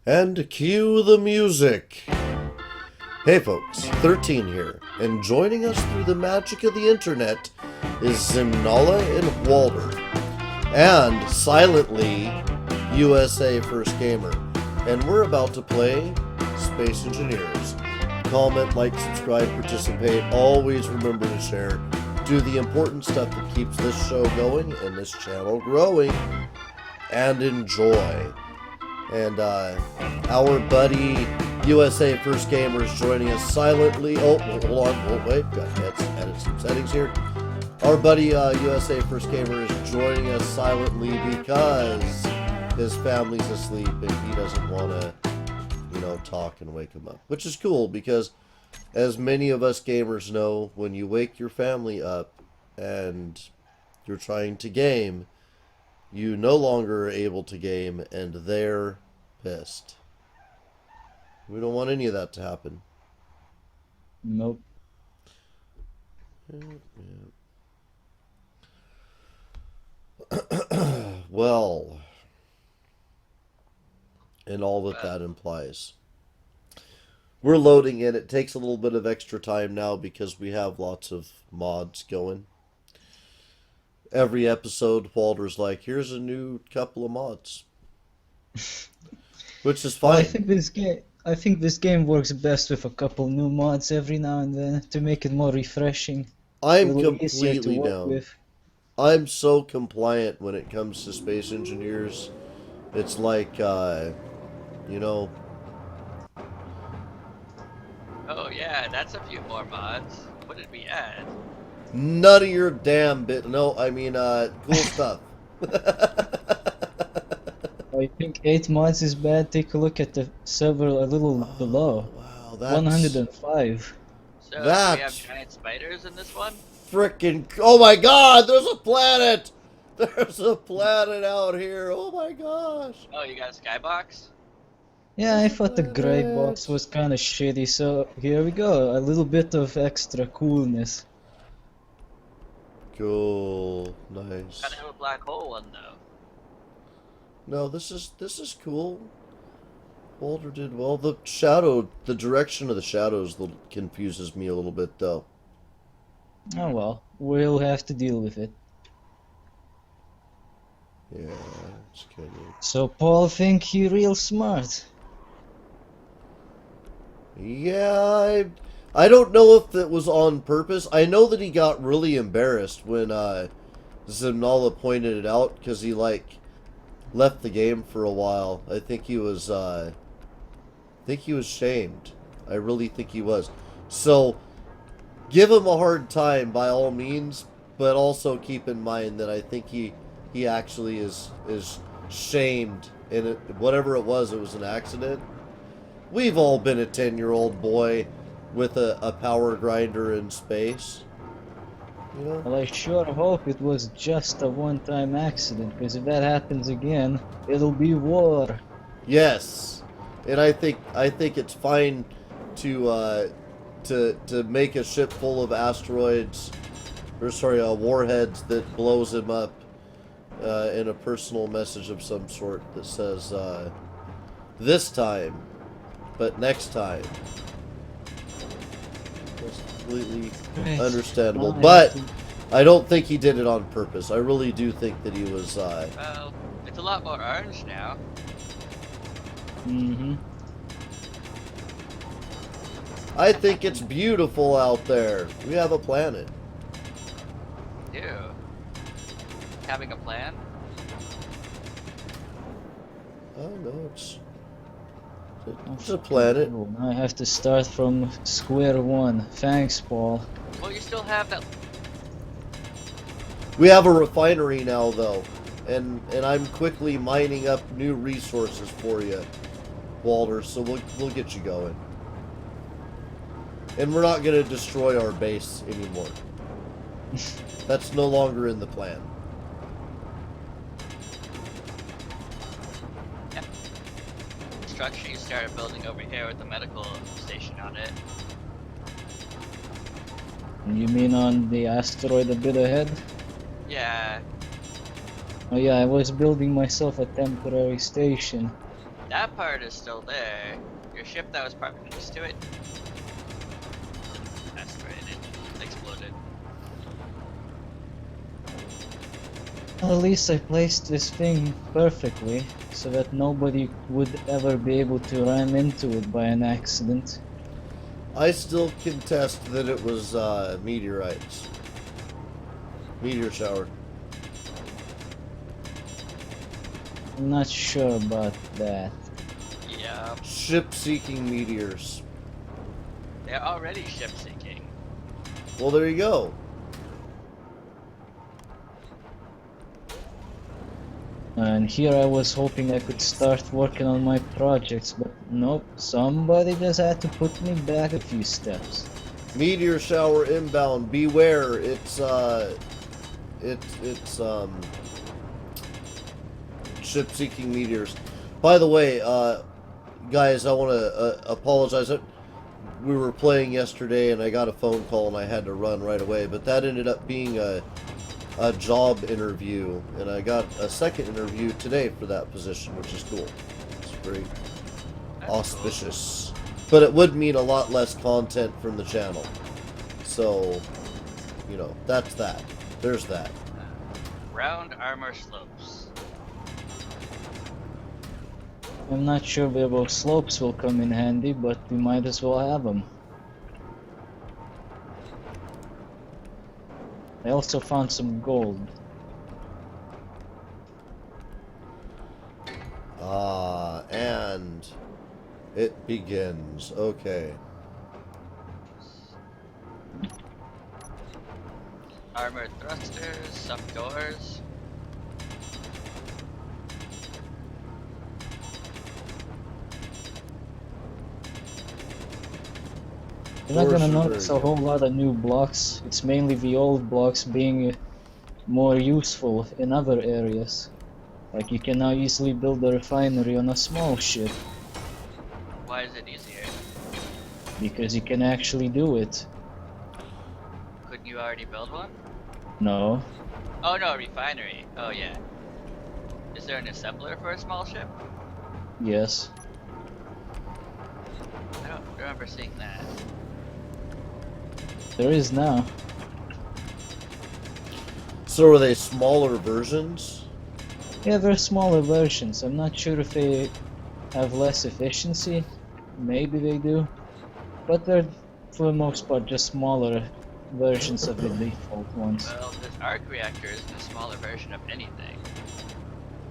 And cue the music. Hey folks, 13 here, and joining us through the magic of the internet is Zimnala and Walter, and silently, USA First Gamer, and we're about to play Space Engineers. Comment, like, subscribe, participate, always remember to share, do the important stuff that keeps this show going and this channel growing, and enjoy. And our buddy USA First Gamer is joining us silently. Oh, hold on. Oh, wait. Got to edit some settings here. Our buddy USA First Gamer is joining us silently because his family's asleep and he doesn't want to, talk and wake them up. Which is cool because, as many of us gamers know, when you wake your family up and you're trying to game, you no longer are able to game, and they're pissed. We don't want any of that to happen. Nope. Well, and all that that implies. We're loading in. It takes a little bit of extra time now because we have lots of mods going. Every episode, Walter's like, here's a new couple of mods. Which is fine. I think this game works best with a couple new mods every now and then to make it more refreshing. I'm a little easier to completely work down. with. I'm so compliant when it comes to Space Engineers. It's like, Oh yeah, that's a few more mods. What did we add? none of your damn bit. No, I mean, cool stuff. I think 8 mods is bad. Take a look at the server a little below. Wow, that's 105. So do we That's- have giant spiders in this one? frickin'. Oh my god, there's a planet! There's a planet out here. Oh my gosh. Oh, you got a skybox? Yeah, I thought the gray box was kind of shitty, so here we go. A little bit of extra coolness. Cool. Nice. Gotta have a black hole one though. No, this is cool. Walter did well. The direction of the shadows confuses me a little bit though. Oh well, we'll have to deal with it. Yeah, it's kind of. So Paul think he real smart. Yeah, I don't know if that was on purpose. I know that he got really embarrassed when Zimnala pointed it out because he left the game for a while. I think he was shamed. I really think he was. So give him a hard time by all means, but also keep in mind that I think he actually is shamed in it. Whatever it was an accident. We've all been a 10-year-old boy with a power grinder in space. You know? Well, I sure hope it was just a one-time accident, because if that happens again, it'll be war. Yes. And I think it's fine to make a ship full of asteroids, or sorry, warheads that blows him up in a personal message of some sort that says, this time, but next time. That's completely understandable. But I don't think he did it on purpose. I really do think that he was, Well, it's a lot more orange now. Mm-hmm. I think it's beautiful out there. We have a planet. Ew. Having a plan? Oh no, it's a planet. Oh, now I have to start from square one. Thanks, Paul. Well, you still have that. We have a refinery now, though, and I'm quickly mining up new resources for you, Walter. So we'll get you going, and we're not gonna destroy our base anymore. That's no longer in the plan. Structure you started building over here with the medical station on it. You mean on the asteroid a bit ahead? Yeah. Oh yeah, I was building myself a temporary station. That part is still there. Your ship that was parked next to it. Asteroid, it exploded. Well, at least I placed this thing perfectly, so that nobody would ever be able to ram into it by an accident. I still contest that it was meteorites. Meteor shower. I'm not sure about that. Yeah, Ship-seeking meteors. they're already ship sinking. Well, there you go. And here I was hoping I could start working on my projects, but nope, somebody just had to put me back a few steps. Meteor shower inbound. Beware. It's ship-seeking meteors. By the way, guys, I want to apologize. We were playing yesterday, and I got a phone call, and I had to run right away. But that ended up being a job interview, and I got a second interview today for that position, which is cool. It's very That's auspicious. But it would mean a lot less content from the channel. So, you know, that's that. There's that. cool. Round armor slopes. I'm not sure where those slopes will come in handy, but we might as well have them. I also found some gold. And it begins. Okay. Armored thrusters, some doors. You're not gonna Doors are notice very a whole lot of new blocks. It's mainly the old blocks being more useful in other areas. Like you can now easily build a refinery on a small ship, Why is it easier? because you can actually do it. Couldn't you already build one? No. Oh no, a refinery. Oh yeah. Is there an assembler for a small ship? Yes. I don't remember seeing that. There is now. So are they smaller versions? Yeah, they're smaller versions. I'm not sure if they have less efficiency. Maybe they do. But they're, for the most part, just smaller versions of the default ones. Well, this arc reactor isn't a smaller version of anything.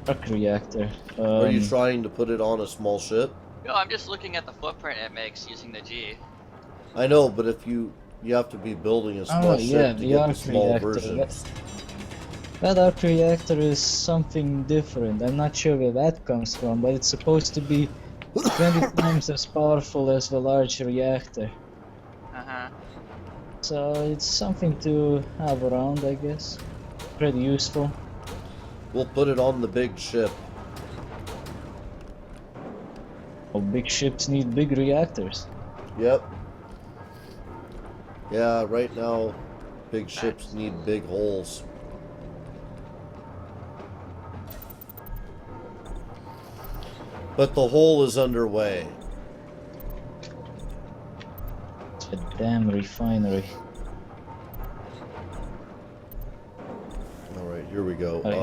Arc reactor. Are you trying to put it on a small ship? No, I'm just looking at the footprint it makes using the G. I know, but if you have to be building a small Oh yeah, ship to the get the arc small reactor. version. That arc reactor is something different. I'm not sure where that comes from, but it's supposed to be 20 times as powerful as the large reactor. Uh-huh. So it's something to have around, I guess. Pretty useful. We'll put it on the big ship. Well, big ships need big reactors. Yep. Yeah, right now, big ships need big holes. But the hole is underway. It's a damn refinery. All right, here we go. Oh, here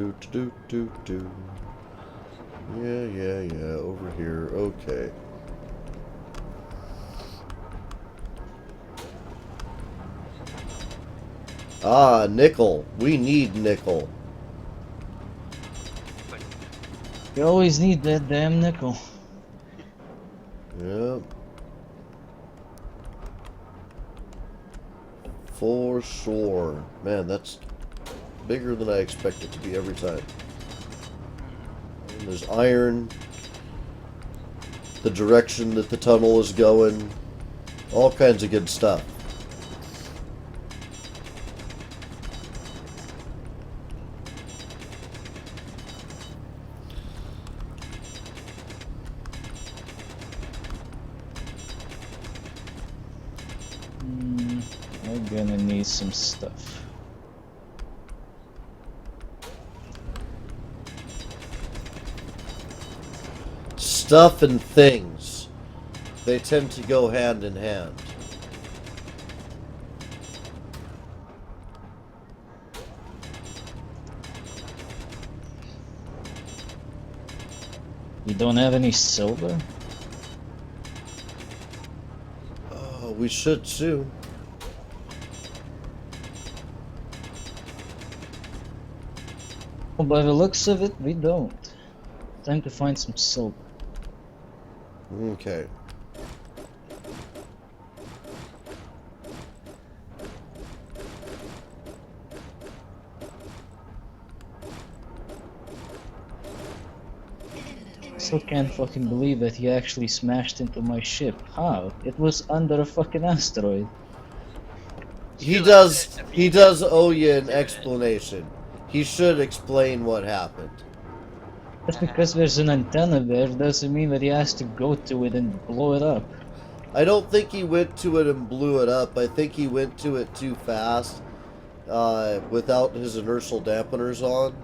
it is. Do. Yeah. Over here. Okay. Ah, nickel. We need nickel. You always need that damn nickel. Yep. For sure. Man, that's bigger than I expect it to be every time. And there's iron. The direction that the tunnel is going. All kinds of good stuff. I'm gonna need some stuff. Stuff and things. They tend to go hand in hand. You don't have any silver? We should soon. Well, by the looks of it, we don't. Time to find some silver. Okay. Still can't fucking believe that he actually smashed into my ship. How? It was under a fucking asteroid. He does owe you an explanation. He should explain what happened. Just because there's an antenna there doesn't mean that he has to go to it and blow it up. I don't think he went to it and blew it up. I think he went to it too fast, without his inertial dampeners on,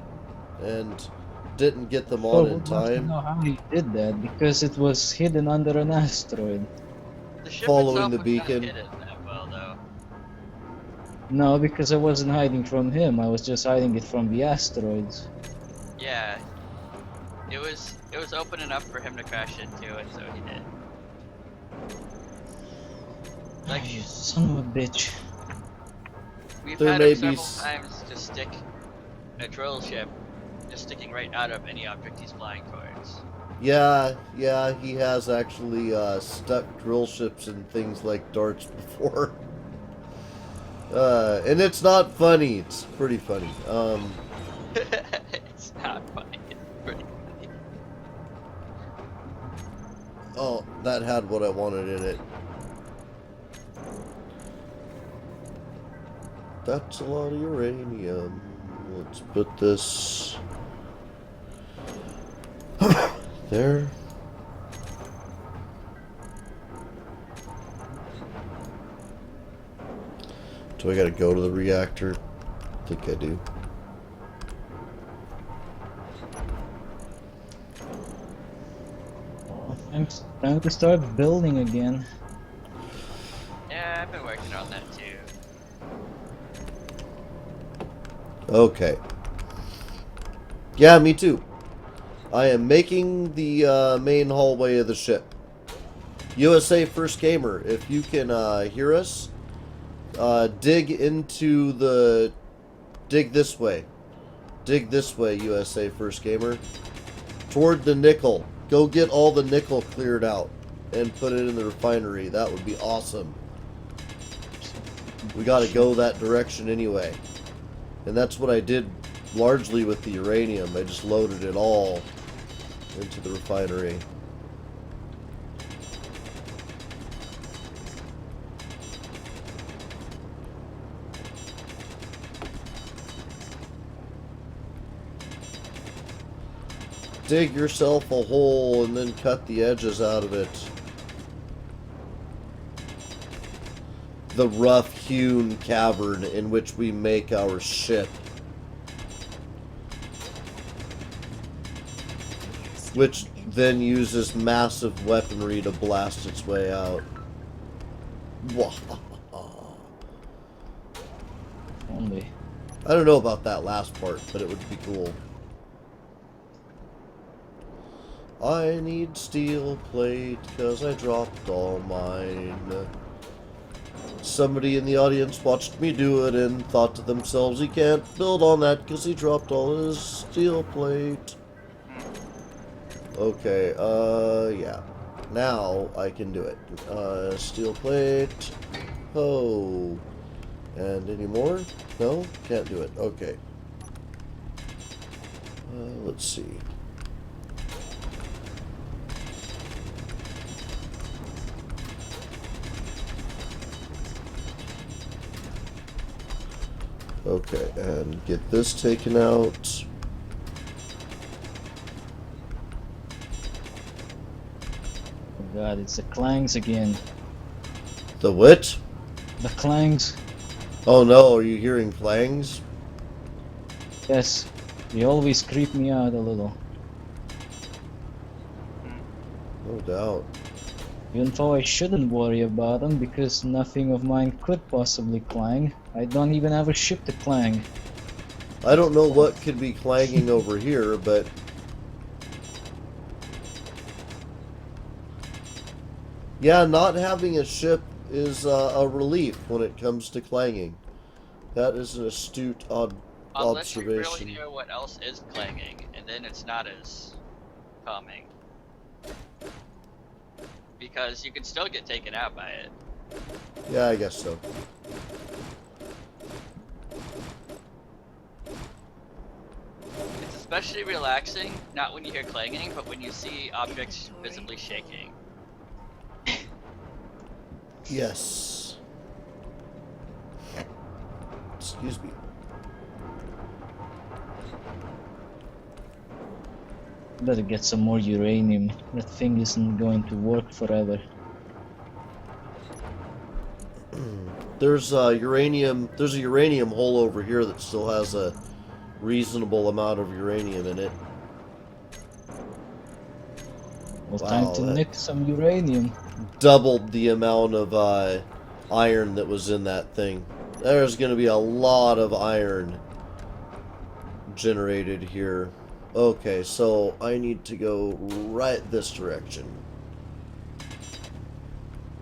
and didn't get them on in We'd love to time. know how he did that, because it was hidden under an asteroid. The ship Following itself the was beacon. not hidden that well, though. No, because I wasn't hiding from him, I was just hiding it from the asteroids. Yeah. It was open enough for him to crash into it, so he did. Like, You son of a bitch. we've There had may him be several times just stick a drill ship, just sticking right out of any object he's flying towards. Yeah, he has actually stuck drill ships in things like darts before. And it's not funny. It's pretty funny. It's not funny. It's pretty funny. Oh, that had what I wanted in it. That's a lot of uranium. Let's put this there. Do I gotta go to the reactor? I think I do. Time to start building again. Yeah, I've been working on that too. Okay. Yeah, me too. I am making the main hallway of the ship. USA First Gamer, if you can hear us, dig into the... Dig this way. Dig this way, USA First Gamer. Toward the nickel. Go get all the nickel cleared out and put it in the refinery. That would be awesome. We gotta go that direction anyway. And that's what I did largely with the uranium. I just loaded it all into the refinery. Dig yourself a hole and then cut the edges out of it. The rough-hewn cavern in which we make our ship. Which then uses massive weaponry to blast its way out. Only. I don't know about that last part, but it would be cool. I need steel plate because I dropped all mine. Somebody in the audience watched me do it and thought to themselves, he can't build on that because he dropped all his steel plate. Okay, yeah. Now I can do it. Steel plate. Oh. And any more? No? Can't do it. Okay. Let's see. Okay, and get this taken out. Oh god, it's the clangs again. The what? The clangs? Oh no, are you hearing clangs? Yes. They always creep me out a little. No doubt. Even though I shouldn't worry about them because nothing of mine could possibly clang. I don't even have a ship to clang. I don't know what could be clanging over here, but yeah, not having a ship is a relief when it comes to clanging. That is an astute Unless you really observation. know what else is clanging, and then it's not as calming. Because you can still get taken out by it. Yeah, I guess so. It's especially relaxing, not when you hear clanging, but when you see objects visibly shaking. Yes. Excuse me. Better get some more uranium. That thing isn't going to work forever. There's a uranium hole over here that still has a reasonable amount of uranium in it. Well, Wow, time to that- nick some uranium. Doubled the amount of iron that was in that thing. There's going to be a lot of iron generated here. Okay, so I need to go right this direction.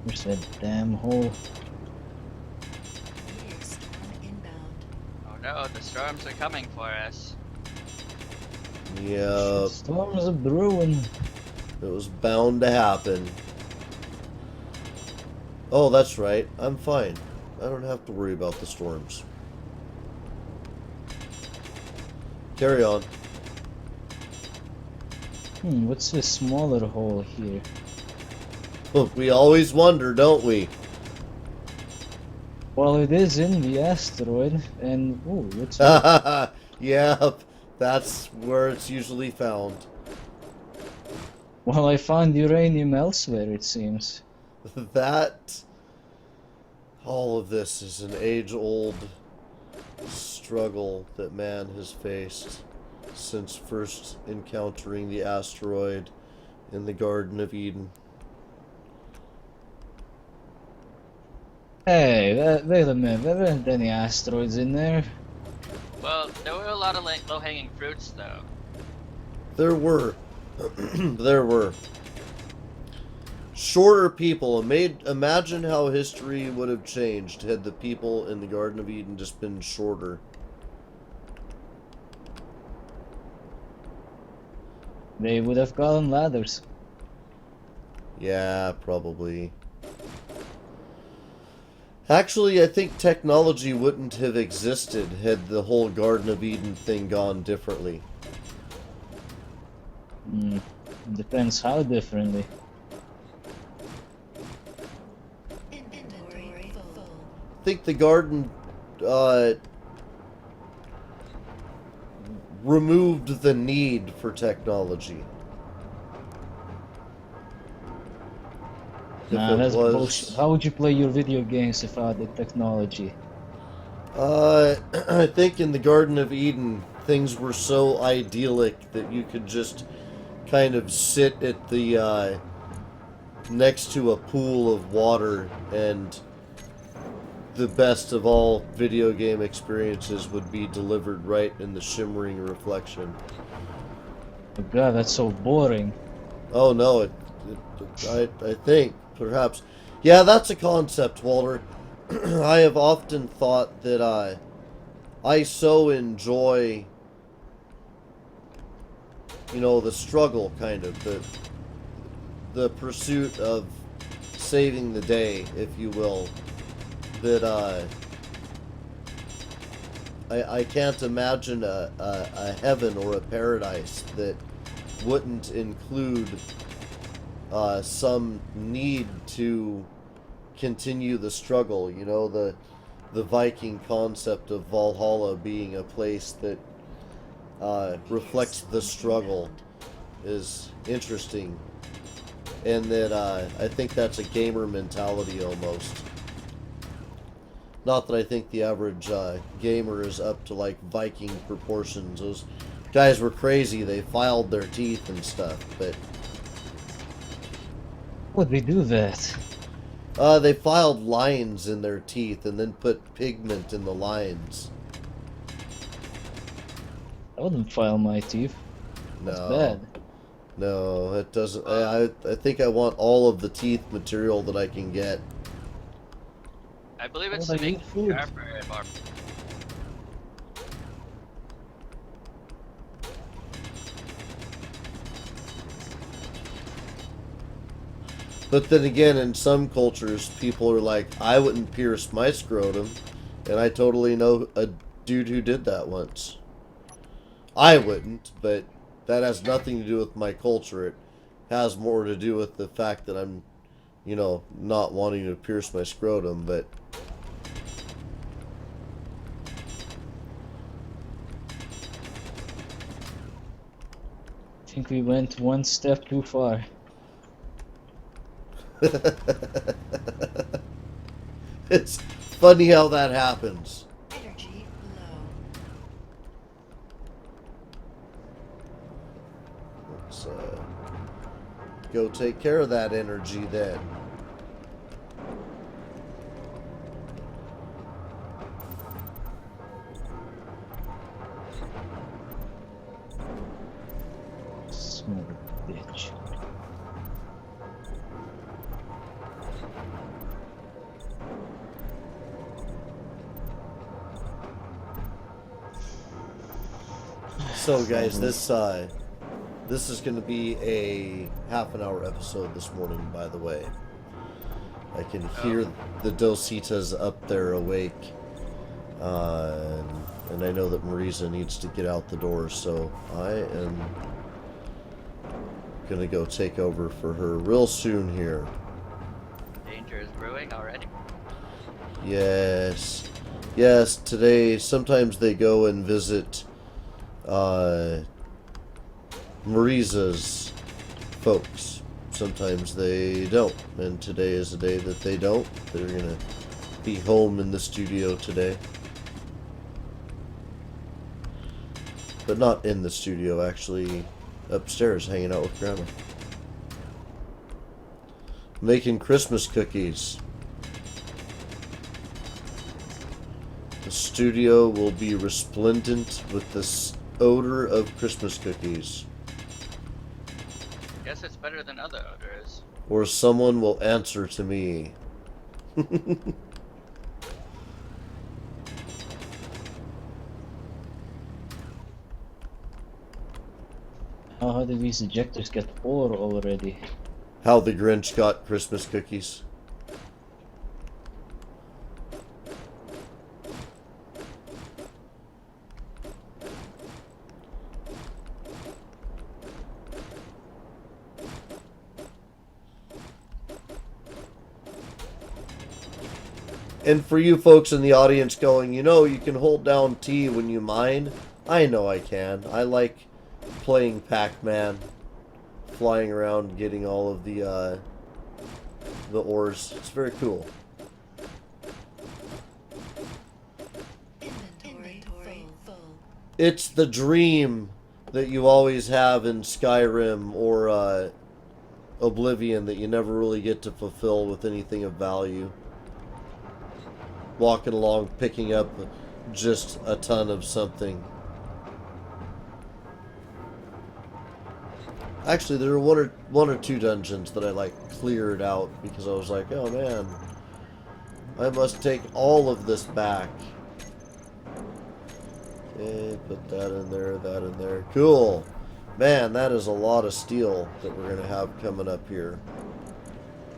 Where's that damn hole? Meteor storm inbound. Oh no, the storms are coming for us. Yep, Storms are brewing. it was bound to happen. Oh, that's right. I'm fine. I don't have to worry about the storms. Carry on. What's this smaller hole here? Look, we always wonder, don't we? Well, it is in the asteroid, and ooh, what's that? Yep, that's where it's usually found. Well, I found uranium elsewhere, it seems. That, all of this is an age-old struggle that man has faced since first encountering the asteroid in the Garden of Eden. Hey, wait a minute, there weren't any asteroids in there. Well, there were a lot of low-hanging fruits, though. There were. There were. Shorter people. Imagine how history would have changed had the people in the Garden of Eden just been shorter. They would have gotten ladders. Yeah, probably. Actually, I think technology wouldn't have existed had the whole Garden of Eden thing gone differently. Depends how differently. Inventory full. I think the garden removed the need for technology. If Nah, it that's was- bullshit. How would you play your video games without the technology? I think in the Garden of Eden, things were so idyllic that you could just kind of sit at the next to a pool of water, and the best of all video game experiences would be delivered right in the shimmering reflection. Oh god, that's so boring. Oh no, I think perhaps, yeah, that's a concept, Walter. I have often thought that I so enjoy, you know, the struggle, kind of the pursuit of saving the day, if you will, that I can't imagine a heaven or a paradise that wouldn't include some need to continue the struggle. You know, the Viking concept of Valhalla being a place that reflects the struggle is interesting, and that I think that's a gamer mentality almost. Not that I think the average gamer is up to like Viking proportions. Those guys were crazy. They filed their teeth and stuff, but would they do that? They filed lines in their teeth and then put pigment in the lines. I wouldn't file my teeth. That's No. bad. No, it doesn't. I think I want all of the teeth material that I can get. I believe it's Well, to they make eat food. sharper and more. But then again, in some cultures, people are like, I wouldn't pierce my scrotum. And I totally know a dude who did that once. I wouldn't, but that has nothing to do with my culture. It has more to do with the fact that I'm, you know, not wanting to pierce my scrotum, but... I think we went one step too far. It's funny how that happens. Energy low. Let's go take care of that energy then. Son of a bitch. So guys, this is going to be a half-an-hour episode this morning, by the way. I can hear the Dositas up there awake. And I know that Marisa needs to get out the door, so I am going to go take over for her real soon here. Danger is brewing already. Yes. Yes, today, sometimes they go and visit Marisa's folks. Sometimes they don't. And today is the day that they don't. They're going to be home in the studio today. But not in the studio, actually upstairs hanging out with Grandma. Making Christmas cookies. The studio will be resplendent with the odor of Christmas cookies. Guess it's better than other odors. Or someone will answer to me. How did these ejectors get 4 already? How the Grinch got Christmas cookies. And for you folks in the audience going, you know, you can hold down T when you mine. I know I can. I like playing Pac-Man, flying around, getting all of the ores. It's very cool. Inventory full. It's the dream that you always have in Skyrim or Oblivion that you never really get to fulfill with anything of value. Walking along, picking up just a ton of something. Actually, there were one or two dungeons that I like cleared out because I was like, oh man, I must take all of this back. Okay, put that in there, that in there. Cool. Man, that is a lot of steel that we're going to have coming up here.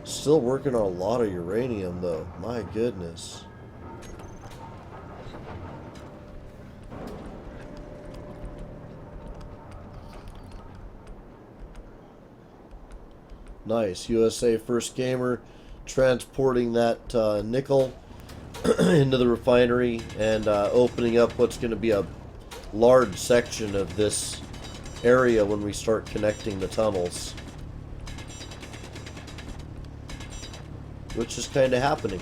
Still working on a lot of uranium though. My goodness. Nice. USA First Gamer transporting that nickel into the refinery and opening up what's going to be a large section of this area when we start connecting the tunnels. Which is kind of happening.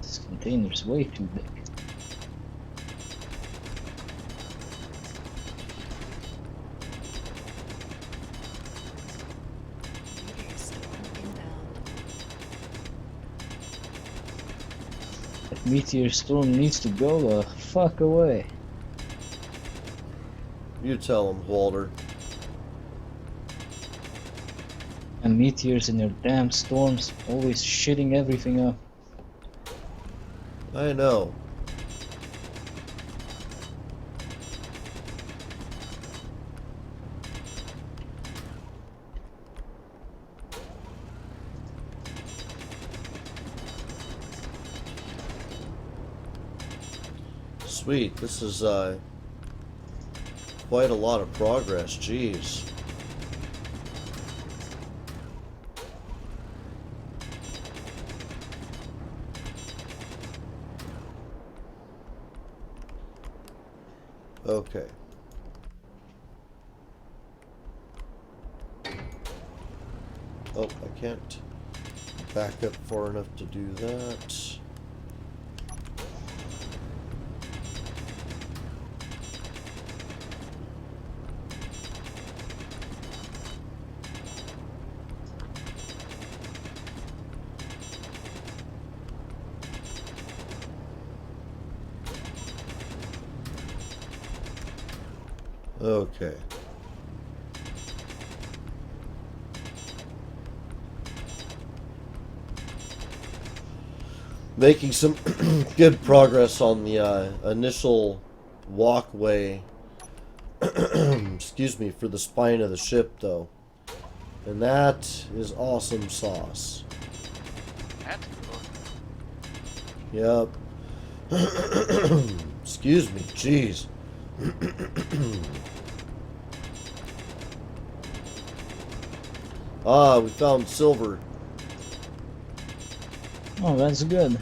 This container's way too big. Meteor Storm needs to go the fuck away. You tell him, Walter. And meteors and their damn storms always shitting everything up. I know. Sweet, this is quite a lot of progress, jeez. Okay. Oh, I can't back up far enough to do that. Okay. Making some good progress on the initial walkway, excuse me, for the spine of the ship, though. And that is awesome sauce. That's cool. Yep. Excuse me, jeez. Ah, we found silver. Oh, that's good.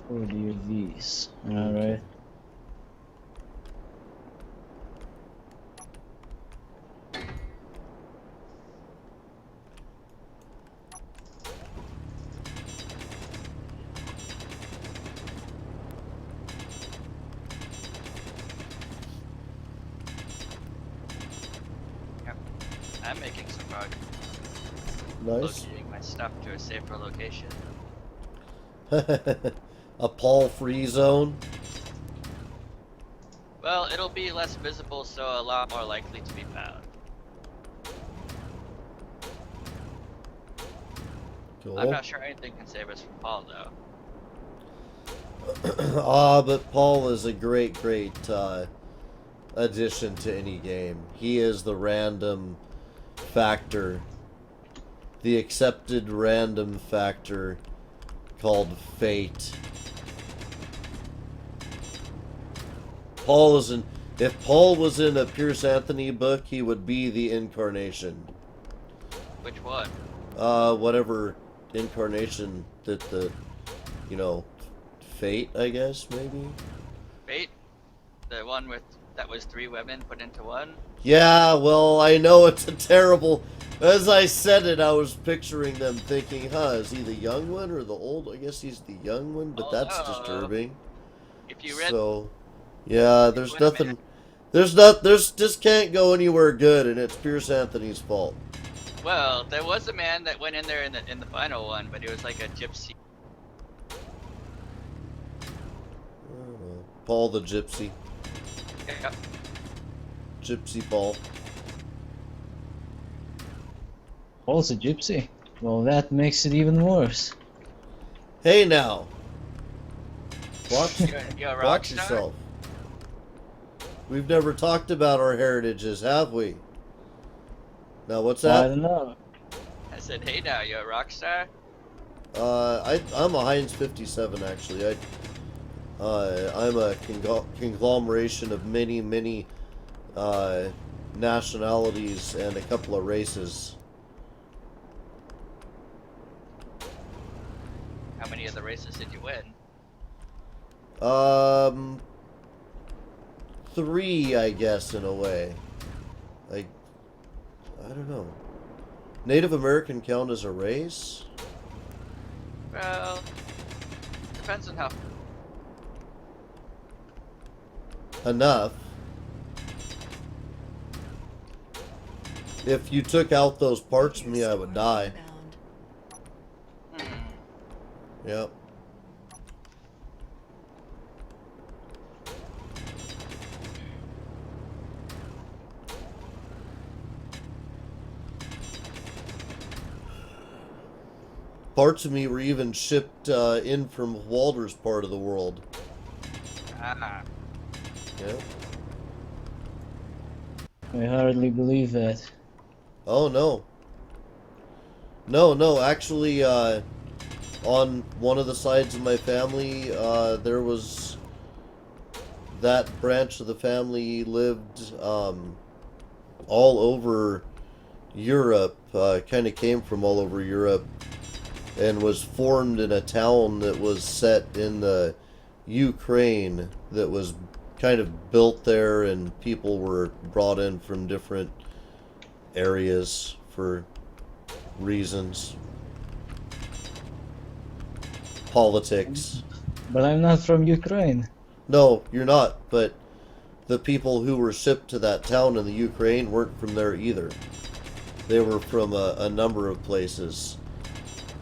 For the UVs. Alright. I'm making some progress. Nice. Locating my stuff to a safer location. A Paul-free zone. Well, it'll be less visible, so a lot more likely to be found. Cool. I'm not sure anything can save us from Paul, though. Ah, but Paul is a great addition to any game. He is the random factor, the accepted random factor called fate. Paul is in. If Paul was in a Pierce Anthony book, he would be the incarnation. Which one? Whatever incarnation that the, fate, I guess, maybe? Fate? The one with that was 3 women put into one? Yeah, well, I know it's a terrible... As I said it, I was picturing them thinking, is he the young one or the old? I guess he's the young one, but that's disturbing. If you read... So, yeah, there's Wait a nothing... minute. There's just can't go anywhere good, and it's Pierce Anthony's fault. Well, there was a man that went in there in the final one, but he was like a gypsy. Paul the Gypsy. Yeah. Gypsy Paul. Paul's a gypsy. Well, that makes it even worse. Hey now! Watch, You're a rock watch star? yourself. We've never talked about our heritages, have we? Now, what's I that? don't know. I said, hey now, you're a rock star? I'm a Heinz 57 actually. I'm a conglomeration of many nationalities and a couple of races. How many of the races did you win? Three, I guess, in a way. Like, I don't know. Native American count as a race? Well, depends on how. Enough. If you took out those parts of me, I would die. Inbound. Yep. Parts of me were even shipped in from Walter's part of the world. Ah. Yep. I hardly believe that. Oh, no. No, actually, on one of the sides of my family, there was... That branch of the family lived all over Europe, kind of came from all over Europe, and was formed in a town that was set in the Ukraine that was kind of built there, and people were brought in from different areas for reasons. Politics. But I'm not from Ukraine. No, you're not, but the people who were shipped to that town in the Ukraine weren't from there either. They were from a number of places.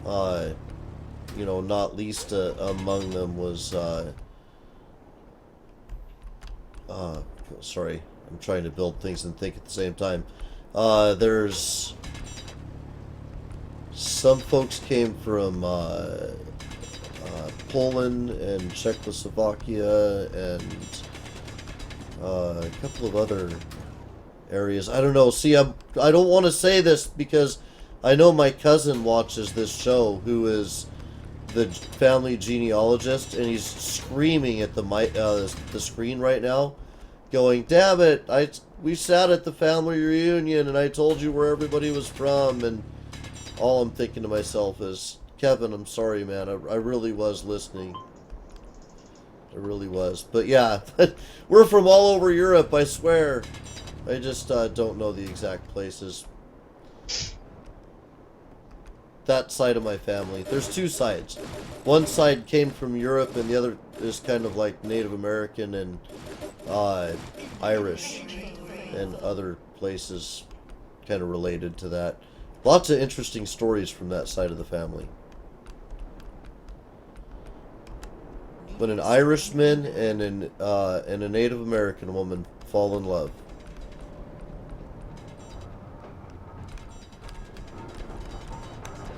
You know, not least among them was, sorry, I'm trying to build things and think at the same time. There's some folks came from Poland and Czechoslovakia and a couple of other areas. I don't know. See, I don't want to say this because I know my cousin watches this show, who is the family genealogist, and he's screaming at the screen right now, going, "Damn it! We sat at the family reunion, and I told you where everybody was from." And all I'm thinking to myself is, Kevin, I'm sorry, man. I really was listening. I really was. But yeah, we're from all over Europe, I swear. I just don't know the exact places. That side of my family. There's two sides. One side came from Europe, and the other is kind of like Native American and Irish and other places kind of related to that. Lots of interesting stories from that side of the family. When an Irishman and a Native American woman fall in love.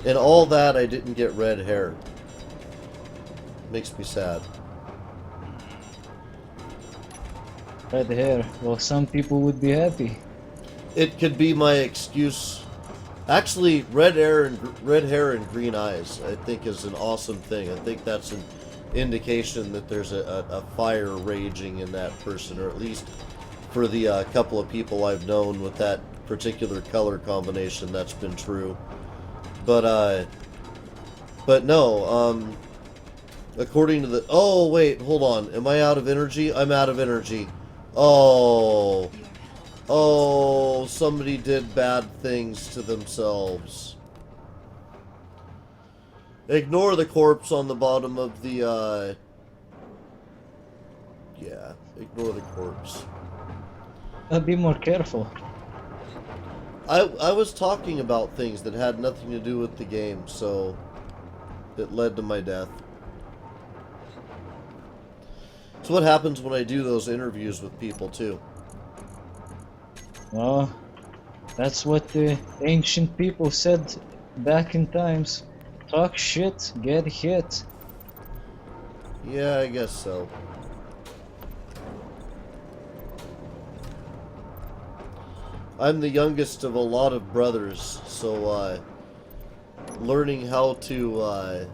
And all that, I didn't get red hair. Makes me sad. Red hair. Well, some people would be happy. It could be my excuse. Actually, red hair and green eyes, I think, is an awesome thing. I think that's an indication that there's a fire raging in that person, or at least for the couple of people I've known with that particular color combination, that's been true. But no, according to the... Oh, wait, hold on. Am I out of energy? I'm out of energy. Oh. Oh, somebody did bad things to themselves. Ignore the corpse on the bottom of the, yeah, ignore the corpse. Be more careful. I was talking about things that had nothing to do with the game, so it led to my death. It's what happens when I do those interviews with people, too. Well, that's what the ancient people said back in times. Talk shit, get hit. Yeah, I guess so. I'm the youngest of a lot of brothers, so learning how to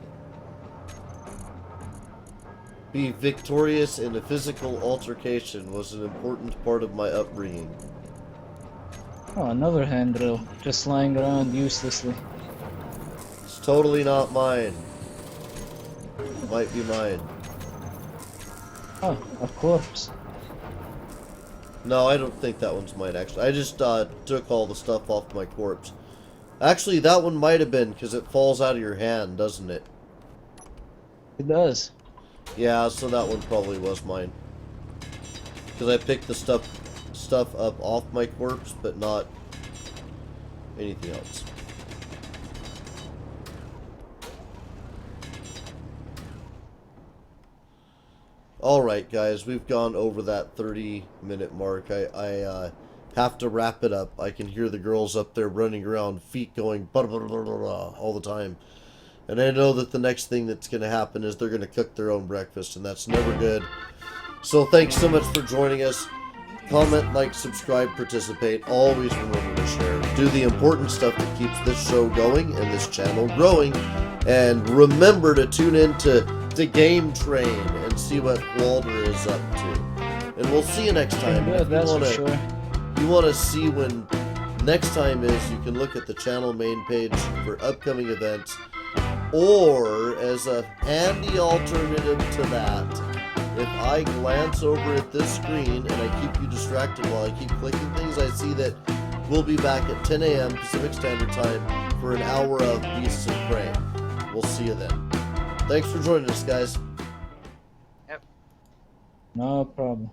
be victorious in a physical altercation was an important part of my upbringing. Oh, another handrail, just lying around uselessly. It's totally not mine. Might be mine. Oh, a corpse. No, I don't think that one's mine, actually. I just took all the stuff off my corpse. Actually, that one might have been, because it falls out of your hand, doesn't it? It does. Yeah, so that one probably was mine. Because I picked the stuff up off my corpse, but not anything else. Alright guys, we've gone over that 30-minute mark. I have to wrap it up. I can hear the girls up there running around, feet going blah, blah, blah, blah, blah, all the time. And I know that the next thing that's going to happen is they're going to cook their own breakfast, and that's never good. So thanks so much for joining us. Comment, like, subscribe, participate. Always remember to share. Do the important stuff that keeps this show going and this channel growing. And remember to tune in to the Game Train and see what Walter is up to. And we'll see you next time. Good, that's for sure. You want to see when next time is, you can look at the channel main page for upcoming events. Or, as a handy alternative to that, if I glance over at this screen and I keep you distracted while I keep clicking things, I see that we'll be back at 10 a.m. Pacific Standard Time for an hour of Beasts of Prey. We'll see you then. Thanks for joining us, guys. Yep. No problem.